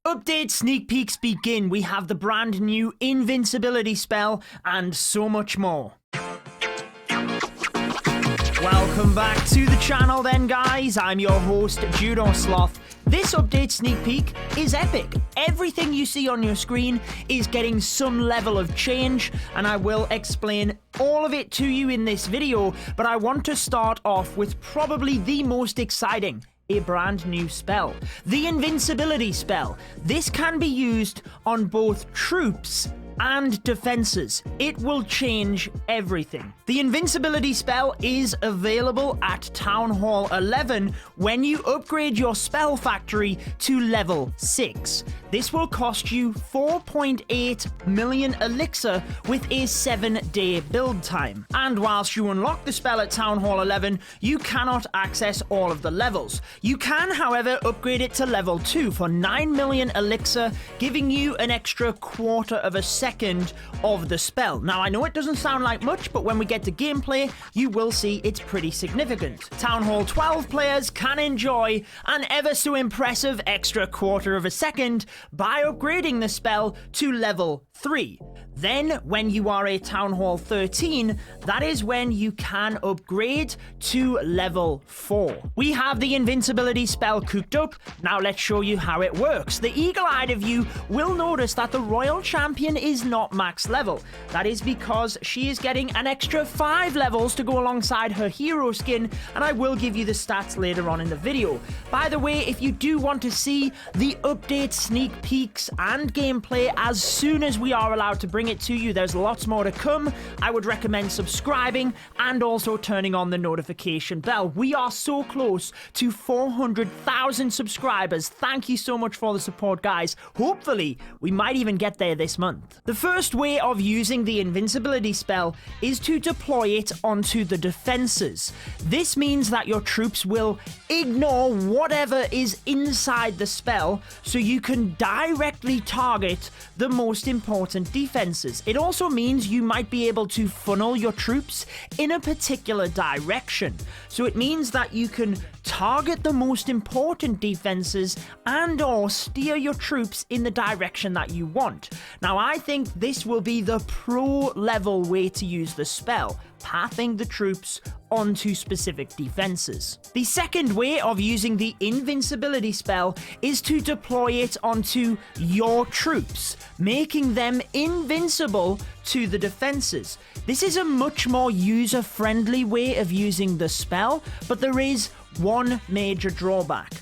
Update sneak peeks begin. We have the brand new Invincibility Spell and so much more. Welcome back to the channel then, guys. I'm your host, Judo Sloth. This update sneak peek is epic. Everything you see on your screen is getting some level of change, and I will explain all of it to you in this video, but I want to start off with probably the most exciting. A brand new spell, the Invincibility Spell. This can be used on both troops and defenses. It will change everything. The Invincibility Spell is available at Town Hall 11 when you upgrade your spell factory to level 6. This will cost you 4.8 million elixir with a 7-day build time. And whilst you unlock the spell at Town Hall 11, you cannot access all of the levels. You can, however, upgrade it to level 2 for 9 million elixir, giving you an extra quarter of a second of the spell. Now, I know it doesn't sound like much, but when we get to gameplay, you will see it's pretty significant. Town Hall 12 players can enjoy an ever so impressive extra quarter of a second by upgrading the spell to level 3. Then, when you are a Town Hall 13, that is when you can upgrade to level 4. We have the Invincibility Spell cooked up. Now let's show you how it works. The eagle-eyed of you will notice that the Royal Champion is not max level. That is because she is getting an extra 5 levels to go alongside her hero skin, and I will give you the stats later on in the video. By the way, if you do want to see the update sneak peeks and gameplay as soon as we are allowed to bring it to you, there's lots more to come. I would recommend subscribing and also turning on the notification bell. We are so close to 400,000 subscribers. Thank you so much for the support, guys. Hopefully, we might even get there this month. The first way of using the Invincibility Spell is to deploy it onto the defenses. This means that your troops will ignore whatever is inside the spell, so you can directly target the most important defenses. It also means you might be able to funnel your troops in a particular direction. So it means that you can target the most important defenses and or steer your troops in the direction that you want. Now, I think this will be the pro level way to use the spell, pathing the troops onto specific defenses. The second way of using the Invincibility Spell is to deploy it onto your troops, making them invincible to the defenses. This is a much more user-friendly way of using the spell, but there is one major drawback.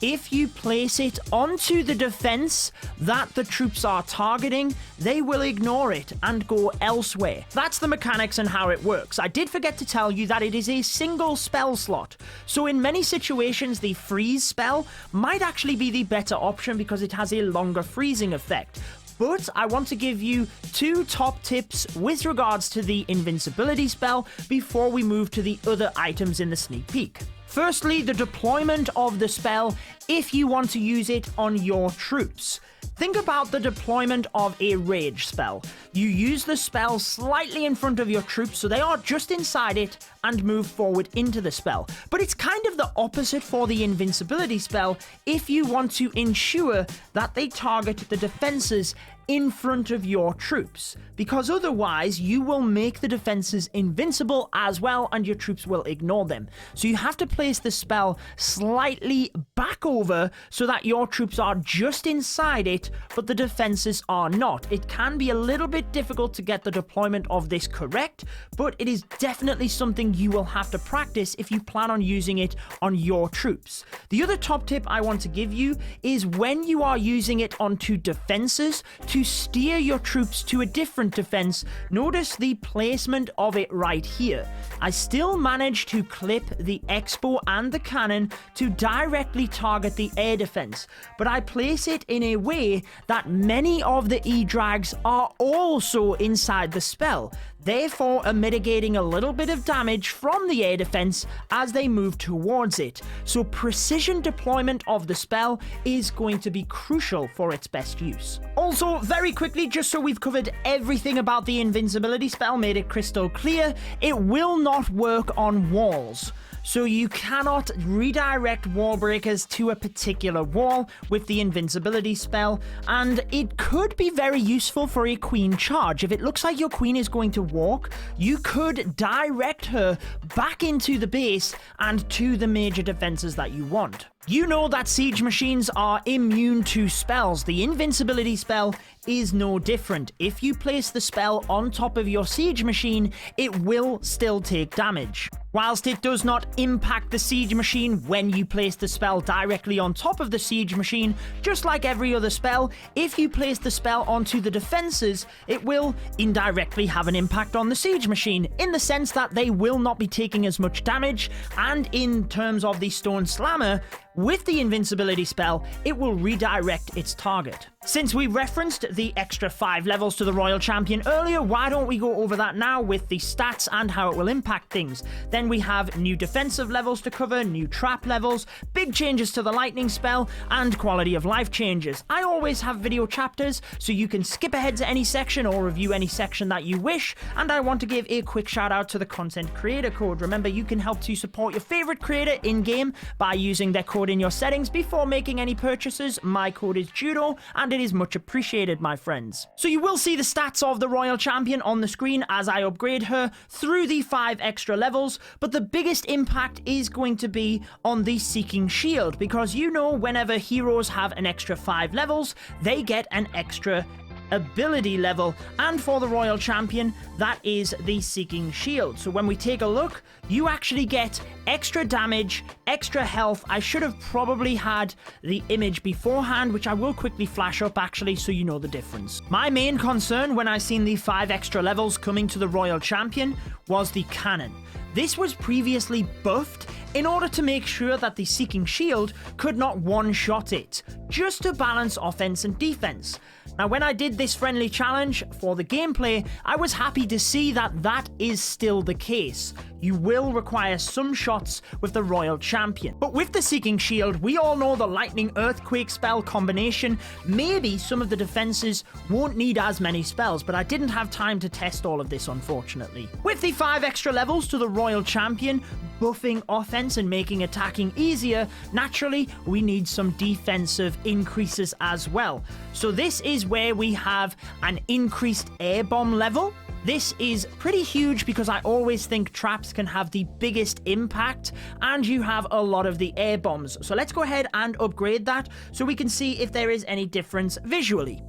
If you place it onto the defense that the troops are targeting, they will ignore it and go elsewhere. That's the mechanics and how it works. I did forget to tell you that it is a single spell slot. So in many situations, the freeze spell might actually be the better option because it has a longer freezing effect. But I want to give you 2 top tips with regards to the Invincibility Spell before we move to the other items in the sneak peek. Firstly, the deployment of the spell if you want to use it on your troops. Think about the deployment of a rage spell. You use the spell slightly in front of your troops so they are just inside it and move forward into the spell. But it's kind of the opposite for the Invincibility Spell if you want to ensure that they target the defenses in front of your troops, because otherwise you will make the defenses invincible as well and your troops will ignore them. So you have to place the spell slightly back over so that your troops are just inside it, but the defenses are not. It can be a little bit difficult to get the deployment of this correct, but it is definitely something you will have to practice if you plan on using it on your troops. The other top tip I want to give you is when you are using it onto defenses, to steer your troops to a different defense, notice the placement of it right here. I still managed to clip the Expo and the cannon to directly target the air defense, but I place it in a way that many of the E-Drags are also inside the spell, therefore mitigating a little bit of damage from the air defense as they move towards it. So precision deployment of the spell is going to be crucial for its best use. Also, very quickly, just so we've covered everything about the Invincibility Spell, made it crystal clear, it will not work on walls. so you cannot redirect wall breakers to a particular wall with the invincibility spell, and it could be very useful for a queen charge. If it looks like your queen is going to walk, you could direct her back into the base and to the major defenses that you want. You know that siege machines are immune to spells. The invincibility spell is no different. If you place the spell on top of your siege machine, it will still take damage. Whilst it does not impact the siege machine when you place the spell directly on top of the siege machine, just like every other spell, if you place the spell onto the defenses, it will indirectly have an impact on the siege machine, in the sense that they will not be taking as much damage, and in terms of the stone slammer, with the invincibility spell, it will redirect its target. Since we referenced the extra 5 levels to the Royal Champion earlier, why don't we go over that now with the stats and how it will impact things. Then we have new defensive levels to cover, new trap levels, big changes to the lightning spell, and quality of life changes. I always have video chapters, so you can skip ahead to any section or review any section that you wish, and I want to give a quick shout out to the content creator code. Remember, you can help to support your favorite creator in-game by using their code in your settings before making any purchases. My code is Judo, and it is much appreciated, my friends. So you will see the stats of the Royal Champion on the screen as I upgrade her through the 5 extra levels, but the biggest impact is going to be on the Seeking Shield, because you know whenever heroes have an extra 5 levels, they get an extra ability level, and for the Royal Champion, that is the Seeking Shield. So when we take a look, you actually get extra damage, extra health. I should have probably had the image beforehand, which I will quickly flash up actually so you know the difference. My main concern when I seen the 5 extra levels coming to the Royal Champion was the cannon. This was previously buffed in order to make sure that the Seeking Shield could not one-shot it, just to balance offense and defense. Now, when I did this friendly challenge for the gameplay, I was happy to see that that is still the case. You will require some shots with the Royal Champion. But with the Seeking Shield, we all know the Lightning Earthquake spell combination. Maybe some of the defenses won't need as many spells, but I didn't have time to test all of this, unfortunately. With the 5 extra levels to the Royal Champion, buffing offense and making attacking easier, naturally, we need some defensive increases as well. So this is where we have an increased air bomb level. This is pretty huge because I always think traps can have the biggest impact, and you have a lot of the air bombs. So let's go ahead and upgrade that so we can see if there is any difference visually.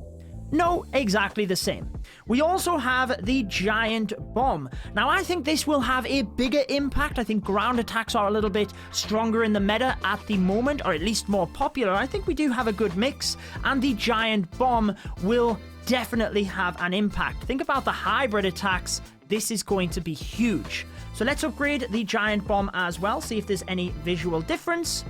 No, exactly the same. We also have the Giant Bomb. Now, I think this will have a bigger impact. I think ground attacks are a little bit stronger in the meta at the moment, or at least more popular. I think we do have a good mix, and the Giant Bomb will definitely have an impact. Think about the hybrid attacks. This is going to be huge. So let's upgrade the Giant Bomb as well, see if there's any visual difference.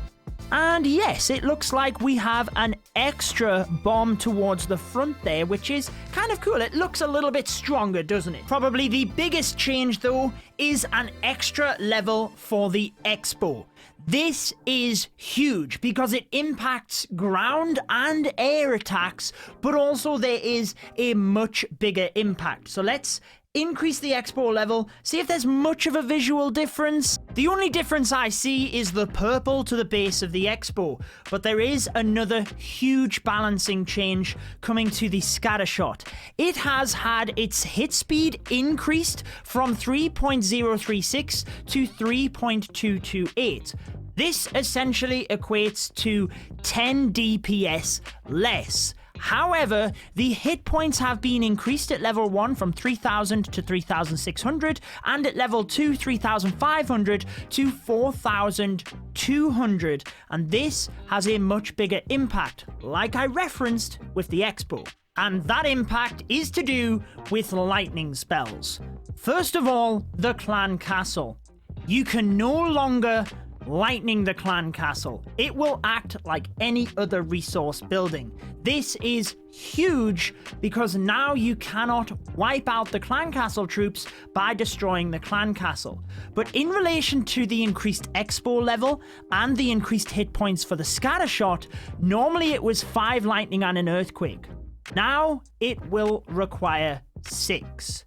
And yes, it looks like we have an extra bomb towards the front there, which is kind of cool. It looks a little bit stronger, doesn't it? Probably the biggest change, though, is an extra level for the Expo. This is huge because it impacts ground and air attacks, but also there is a much bigger impact. So let's increase the Expo level, see if there's much of a visual difference. The only difference I see is the purple to the base of the Expo, but there is another huge balancing change coming to the Scattershot. It has had its hit speed increased from 3.036 to 3.228. This essentially equates to 10 DPS less. However, the hit points have been increased at level 1 from 3,000 to 3,600, and at level 2, 3,500 to 4,200, and this has a much bigger impact, like I referenced with the Expo. And that impact is to do with lightning spells. First of all, the Clan Castle. You can no longer lightning the Clan Castle. It will act like any other resource building. This is huge because now you cannot wipe out the Clan Castle troops by destroying the Clan Castle. But in relation to the increased Expo level and the increased hit points for the Scattershot, normally it was 5 lightning and an earthquake. Now it will require 6.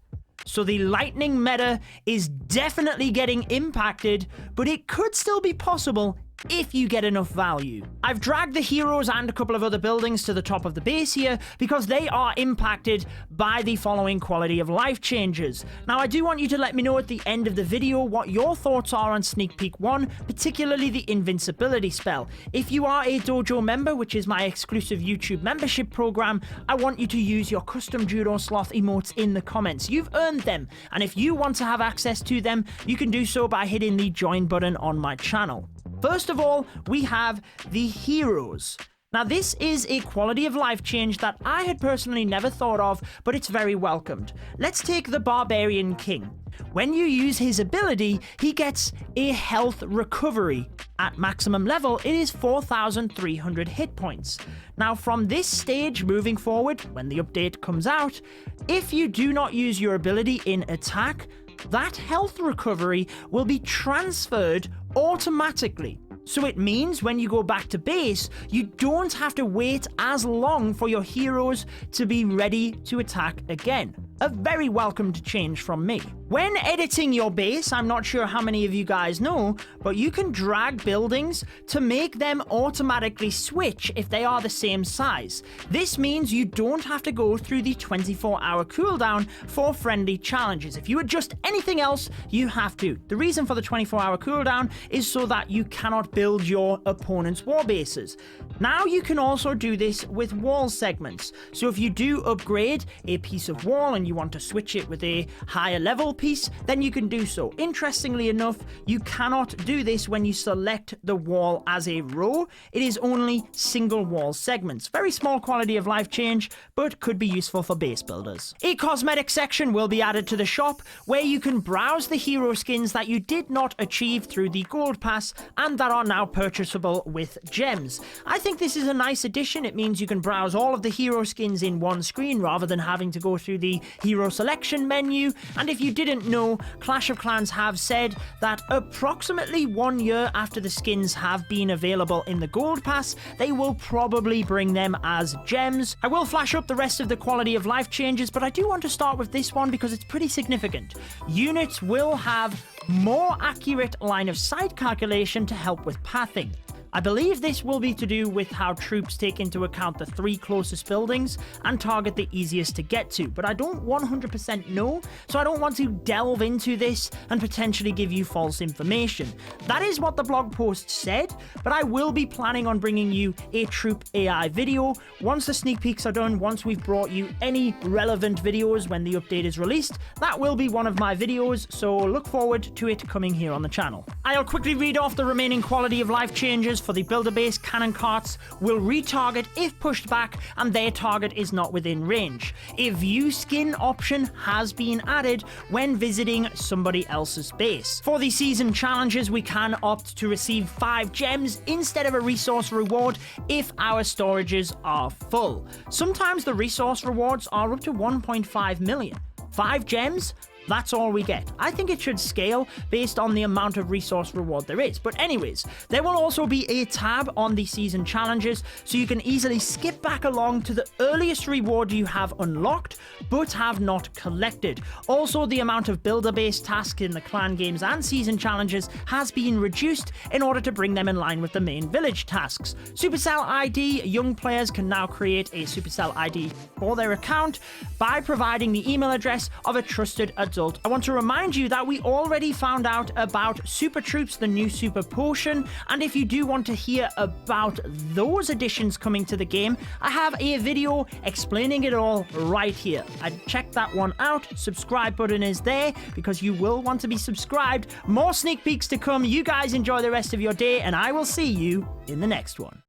So the lightning meta is definitely getting impacted, but it could still be possible if you get enough value. I've dragged the heroes and a couple of other buildings to the top of the base here because they are impacted by the following quality of life changes. Now I do want you to let me know at the end of the video what your thoughts are on Sneak Peek 1, particularly the Invisibility Spell. If you are a Dojo member, which is my exclusive YouTube membership program, I want you to use your custom Judo Sloth emotes in the comments. You've earned them, and if you want to have access to them, you can do so by hitting the join button on my channel. First of all, we have the heroes. Now this is a quality of life change that I had personally never thought of, but it's very welcomed. Let's take the Barbarian King. When you use his ability, he gets a health recovery. At maximum level, it is 4,300 hit points. Now from this stage moving forward, when the update comes out, if you do not use your ability in attack, that health recovery will be transferred automatically. So it means when you go back to base, you don't have to wait as long for your heroes to be ready to attack again. A very welcomed change from me. When editing your base, I'm not sure how many of you guys know, but you can drag buildings to make them automatically switch if they are the same size. This means you don't have to go through the 24-hour cooldown for friendly challenges. If you adjust anything else, you have to. The reason for the 24-hour cooldown is so that you cannot build your opponent's war bases. Now you can also do this with wall segments. So if you do upgrade a piece of wall and you want to switch it with a higher level piece, then you can do so. Interestingly enough, you cannot do this when you select the wall as a row. It is only single wall segments. Very small quality of life change, but could be useful for base builders. A cosmetic section will be added to the shop where you can browse the hero skins that you did not achieve through the gold pass and that are now purchasable with gems. I think this is a nice addition. It means you can browse all of the hero skins in one screen rather than having to go through the hero selection menu. And if you didn't know, Clash of Clans have said that approximately 1 year after the skins have been available in the gold pass, they will probably bring them as gems. I will flash up the rest of the quality of life changes, but I do want to start with this one because it's pretty significant. Units will have more accurate line of sight calculation to help with pathing. I believe this will be to do with how troops take into account the 3 closest buildings and target the easiest to get to, but I don't 100% know, so I don't want to delve into this and potentially give you false information. That is what the blog post said, but I will be planning on bringing you a troop AI video once the sneak peeks are done, once we've brought you any relevant videos when the update is released. That will be one of my videos, so look forward to it coming here on the channel. I'll quickly read off the remaining quality of life changes. For the builder base, cannon carts will retarget if pushed back and their target is not within range. A view skin option has been added when visiting somebody else's base. For the season challenges, we can opt to receive 5 gems instead of a resource reward if our storages are full. Sometimes the resource rewards are up to 1.5 million. 5 gems? That's all we get. I think it should scale based on the amount of resource reward there is. But anyways, there will also be a tab on the season challenges, so you can easily skip back along to the earliest reward you have unlocked, but have not collected. Also, the amount of builder-based tasks in the clan games and season challenges has been reduced in order to bring them in line with the main village tasks. Supercell ID, young players can now create a Supercell ID for their account by providing the email address of a trusted adult. I want to remind you that we already found out about Super Troops, the new super potion, and if you do want to hear about those additions coming to the game, I have a video explaining it all right here. I'd check that one out. Subscribe button is there because you will want to be subscribed. More sneak peeks to come. You guys enjoy the rest of your day, and I will see you in the next one.